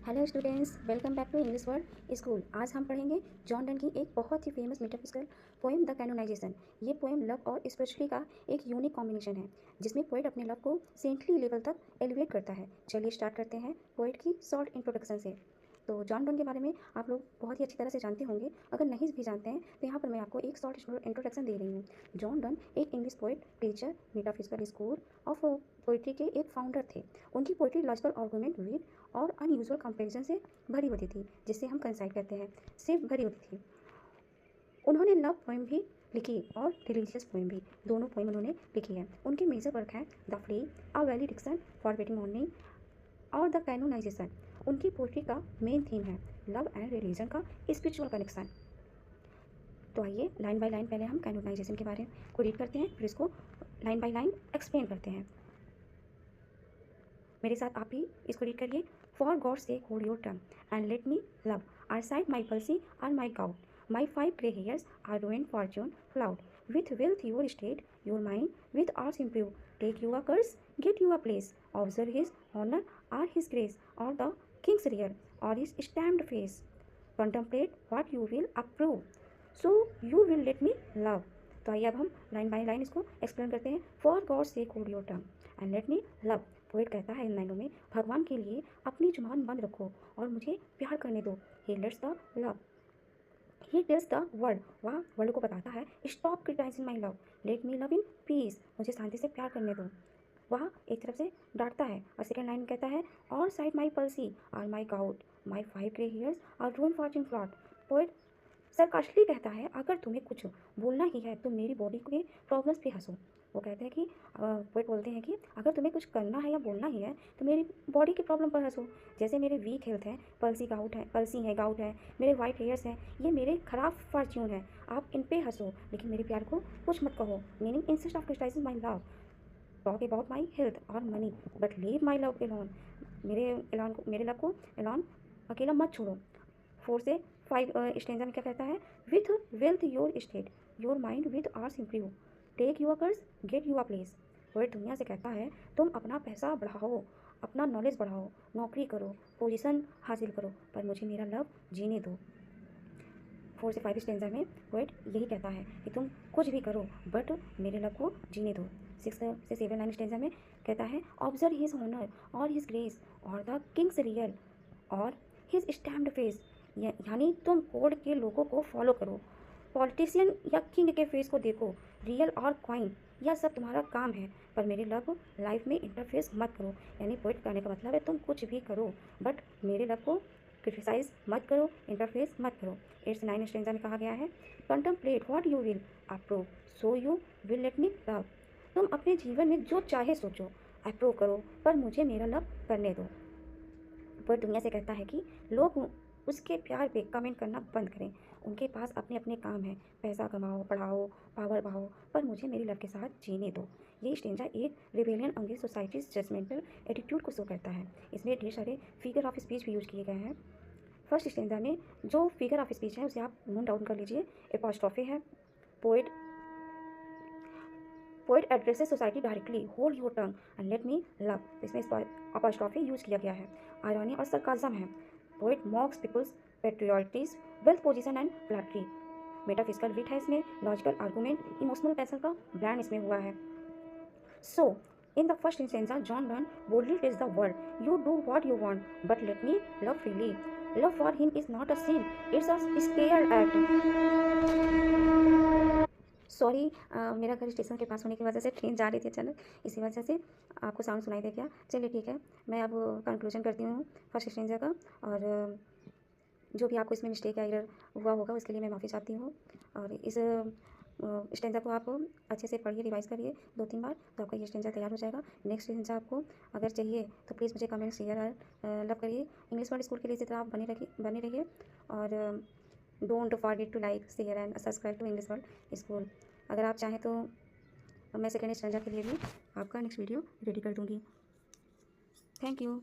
Hello students, welcome back to English word school. आज हम पढ़ेंगे जॉन डन की एक बहुत ही famous metaphysical poem the canonization. ये पोएम लव और स्पिरिचुअलिटी का एक यूनिक कॉम्बिनेशन है जिसमें पोएट अपने लव को सेंटली लेवल तक एलिवेट करता है। चलिए स्टार्ट करते हैं पोएट की शॉर्ट इंट्रोडक्शन से। तो जॉन डन के बारे में आप लोग बहुत ही अच्छी तरह से जानते होंगे। अगर नहीं भी जानते हैं तो यहाँ पर मैं आपको एक शॉर्ट इंट्रोडक्शन दे रही हूँ। जॉन डन एक English poet, teacher, metaphysical school of poetry के एक फाउंडर थे। उनकी पोइट्री लॉजिकल आर्गूमेंट, विद और अनयूजुअल कंपैरिजन से भरी होती थी, जिससे हम कंसाइड कहते हैं, से भरी होती थी। उन्होंने लव पोएम भी लिखी और रिलीजियस पोएम भी, दोनों पोएम उन्होंने लिखी है। उनके मेजर वर्क हैं the flea, a valediction for waiting morning और द कैनोनाइजेशन। उनकी पोइट्री का मेन थीम है लव एंड रिलीजन का स्पिरिचुअल कनेक्शन। तो आइए लाइन बाय लाइन पहले हम कैनोनाइजेशन के बारे को रीड करते हैं, फिर इसको लाइन बाय लाइन एक्सप्लेन करते हैं। मेरे साथ आप भी इसको रीड करिए। For God sake hold your tongue and let me love, or chide my palsy or my gout, my 5 grey hairs are ruined fortune cloud, with wealth your state, your mind with arts improve, take you a curse, get you a place, observe his honor or his grace, or the king's rear, or his stamped face, contemplate what you will approve, so you will let me love। तो आइए अब हम line by line इसको explain करते हैं। For God sake hold your tongue and let me love. Poet कहता है इन लाइनों में, भगवान के लिए अपनी जुबान बंद रखो और मुझे प्यार करने दो। He lets the love, he tells the world, वह वर्ल्ड को बताता है, stop criticising my love, let me love in peace, मुझे शांति से प्यार करने दो। वह एक तरफ से डांटता है और सेकेंड लाइन में कहता है, और chide my palsy or my gout, my 5 grey hairs or ruin fortune flout. Poet sarcastically कहता है, अगर तुम्हें कुछ बोलना ही है तो मेरी बॉडी के प्रॉब्लम्स पे हंसो। वो कहते हैं कि पोएट बोलते हैं कि अगर तुम्हें कुछ करना है या बोलना ही है तो मेरी बॉडी की प्रॉब्लम पर हंसो। जैसे मेरे वीक हेल्थ है, पल्सी है, गाउट है, मेरे वाइट हेयर्स हैं, ये मेरे खराब फॉर्च्यून है, आप इन पे हंसो लेकिन मेरे प्यार को कुछ मत कहो। Meaning instead of criticising my love, talk about my health और money, but leave my love alone, मेरे लव को एलोन, अकेला मत छोड़ो। 4 से 5 स्टेंजा में क्या कहता है, with wealth your state, your mind with arts improve, take your course, get your place. Poet दुनिया से कहता है, तुम अपना पैसा बढ़ाओ, अपना नॉलेज बढ़ाओ, नौकरी करो, पोजीशन हासिल करो, पर मुझे मेरा लव जीने दो। 4 से 5 स्टेंजा में पोएट यही कहता है कि तुम कुछ भी करो बट मेरे लव को जीने दो। 6 से 7 9 स्टेंजा में कहता है, ऑब्जर्व हिज ऑनर और हिज ग्रेस और द किंग्स रियल और हिज स्टैम्प्ड फेस, यानी तुम कोड के लोगों को फॉलो करो, पॉलिटिशियन या किंग के फेस को देखो, रियल और क्वाइन, यह सब तुम्हारा काम है, पर मेरे लव लाइफ में इंटरफेस मत करो। यानी पोइट कहने का मतलब है, तुम कुछ भी करो बट मेरे लव को क्रिटिसाइज मत करो, इंटरफेस मत करो। 8 से 9 स्टेंजा में कहा गया है, contemplate what you will approve, so you will let me love, तुम अपने जीवन में जो चाहे सोचो, अप्रूव करो, पर मुझे मेरा लव करने दो। पोएट दुनिया से कहता है कि लोग उसके प्यार पे कमेंट करना बंद करें, उनके पास अपने अपने काम हैं, पैसा कमाओ, पढ़ाओ, पावर बढ़ाओ, पर मुझे मेरी लव के साथ जीने दो। ये स्टेंजा एक rebellion against society's judgmental attitude को शो करता है। इसमें ढेर सारे फिगर ऑफ स्पीच भी यूज किए गए हैं। फर्स्ट स्टेंजा में जो फिगर ऑफ स्पीच है उसे आप नोट डाउन कर लीजिए। एपॉस्ट्रोफी है, poet addresses society directly, hold your tongue and let me love, इसमें अपॉस्ट्रोफी यूज किया गया है। आयरनी और सरकाज़म है, poet mocks people's patriotism, wealth position and flattery. Metaphysical wit है इसमें, लॉजिकल आर्गूमेंट, इमोशनल पैसन का ब्रांड इसमें हुआ है। So in the first stanza, John Donne boldly tells the world, you do what you want, but let me love freely. Love for him is not a sin, it's a scared act. Sorry, मेरा घर station के पास होने की वजह से train जा रही थी अचानक, इसी वजह से आपको साउंड सुनाई दे गया। चलिए ठीक है, मैं अब कंक्लूजन करती हूँ फर्स्ट स्टेंजा का, और जो भी आपको इसमें मिस्टेक या एरर हुआ होगा उसके लिए मैं माफ़ी चाहती हूँ। और इस स्टेंजा को आप अच्छे से पढ़िए, रिवाइज़ करिए 2-3 बार, तो आपका ये स्टेंजा तैयार हो जाएगा। नेक्स्ट स्टेंजा आपको अगर चाहिए तो प्लीज़ मुझे कमेंट, शेयर और लव करिए। इंग्लिश वर्ड स्कूल के लिए इसी तरह आप बने रहिए, और don't forget to like, share and subscribe to English word school. अगर आप चाहें तो मैं सेकेंड स्टेंजा के लिए भी आपका नेक्स्ट वीडियो रेडी कर दूँगी। Thank you.